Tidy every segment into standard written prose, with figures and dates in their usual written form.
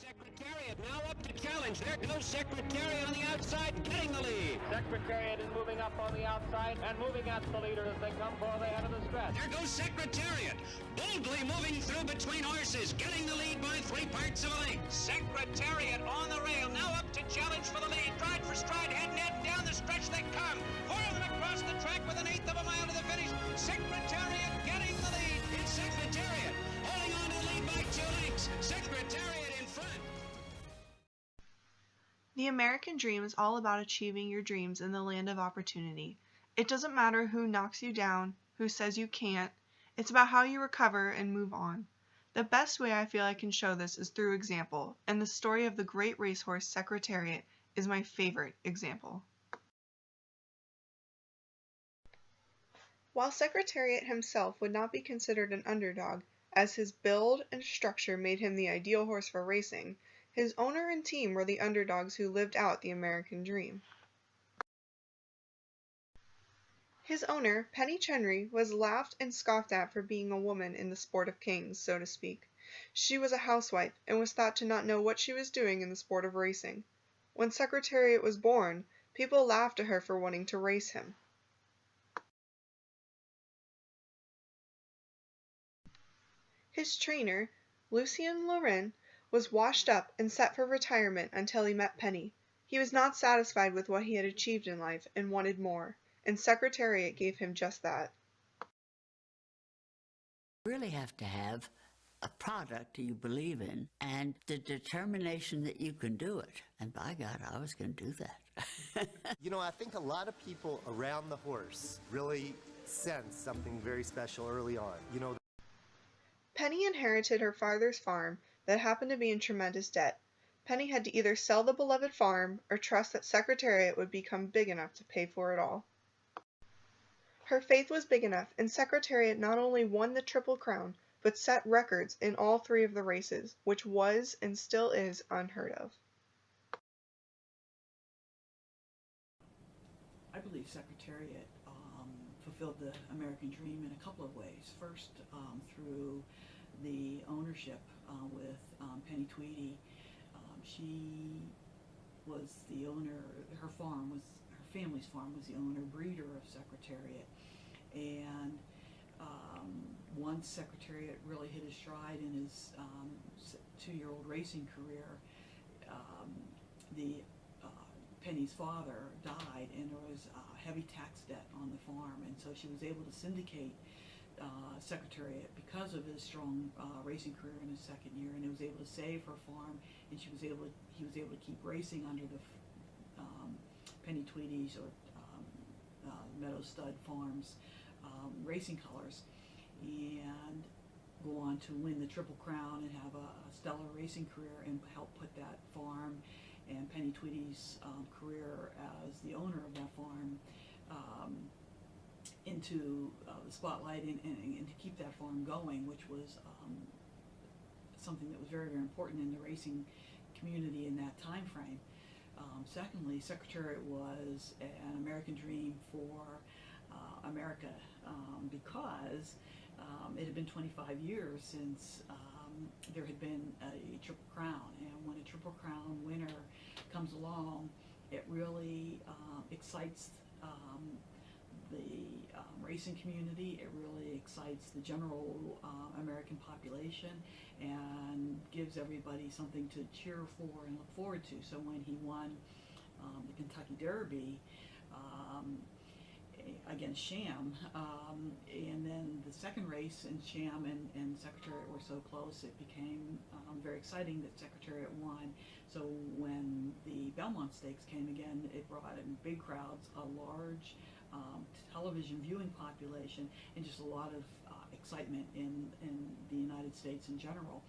Secretariat now up to challenge. There goes Secretariat on the outside, getting the lead. Secretariat is moving up on the outside and moving at the leader as they come for the head of the stretch. There goes Secretariat, boldly moving through between horses, getting the lead by 3/4 of a length. Secretariat on the rail, now up to challenge for the lead. Stride for stride, head and head, down the stretch they come. Four of them across the track with 1/8 of a mile to the finish. Secretariat getting the lead. It's Secretariat holding on to the lead by 2 lengths. Secretariat in front. The American dream is all about achieving your dreams in the land of opportunity. It doesn't matter who knocks you down, who says you can't. It's about how you recover and move on. The best way I feel I can show this is through example, and the story of the great racehorse Secretariat is my favorite example. While Secretariat himself would not be considered an underdog, as his build and structure made him the ideal horse for racing, his owner and team were the underdogs who lived out the American dream. His owner, Penny Chenry, was laughed and scoffed at for being a woman in the sport of kings, so to speak. She was a housewife and was thought to not know what she was doing in the sport of racing. When Secretariat was born, people laughed at her for wanting to race him. His trainer, Lucien Laurin, was washed up and set for retirement until he met Penny. He was not satisfied with what he had achieved in life and wanted more, and Secretariat gave him just that. You really have to have a product you believe in and the determination that you can do it. And by God, I was going to do that. You know, I think a lot of people around the horse really sense something very special early on. Penny inherited her father's farm that happened to be in tremendous debt. Penny had to either sell the beloved farm or trust that Secretariat would become big enough to pay for it all. Her faith was big enough, and Secretariat not only won the Triple Crown, but set records in all 3 of the races, which was and still is unheard of. I believe Secretariat fulfilled the American dream in a couple of ways. First, through the ownership with Penny Tweedy. She was the owner, her family's farm was the owner breeder of Secretariat. And once Secretariat really hit his stride in his 2-year-old racing career, Penny's father died, and there was heavy tax debt on the farm, and so she was able to syndicate Secretariat because of his strong racing career in his 2nd year, and he was able to save her farm, and he was able to keep racing under the Penny Tweedy's or Meadow Stud Farms racing colors, and go on to win the Triple Crown and have a stellar racing career and help put that farm and Penny Tweedy's career as the owner of that farm into the spotlight and to keep that farm going, which was something that was very, very important in the racing community in that time frame. Secondly, Secretariat was an American dream for America because it had been 25 years since there had been a Triple Crown, and when a Triple Crown winner comes along, it really excites the racing community. It really excites the general American population and gives everybody something to cheer for and look forward to. So when he won the Kentucky Derby against Sham, and then the second race in Sham and Secretariat were so close, it became very exciting that Secretariat won. So when the Belmont Stakes came again, it brought in big crowds, a large television viewing population, and just a lot of excitement in the United States in general,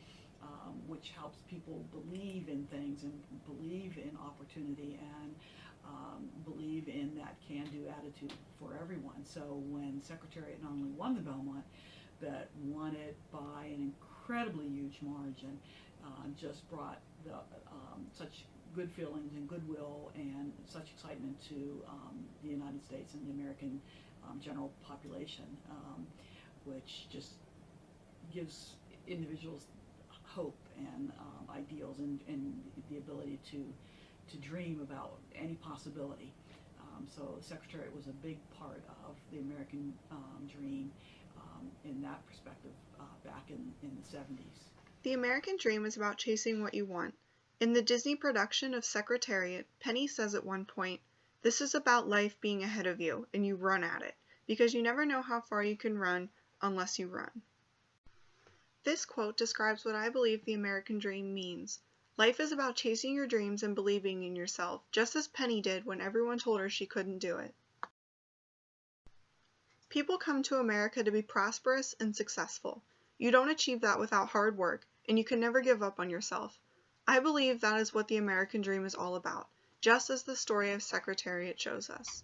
which helps people believe in things and believe in opportunity and believe in that can-do attitude for everyone. So when Secretariat not only won the Belmont, but won it by an incredibly huge margin, just brought such good feelings and goodwill and such excitement to the United States and the American general population, which just gives individuals hope and ideals and the ability to dream about any possibility. So the Secretariat was a big part of the American dream in that perspective back in the 70s. The American dream is about chasing what you want. In the Disney production of Secretariat, Penny says at one point, "This is about life being ahead of you, and you run at it, because you never know how far you can run unless you run." This quote describes what I believe the American dream means. Life is about chasing your dreams and believing in yourself, just as Penny did when everyone told her she couldn't do it. People come to America to be prosperous and successful. You don't achieve that without hard work, and you can never give up on yourself. I believe that is what the American dream is all about, just as the story of Secretariat shows us.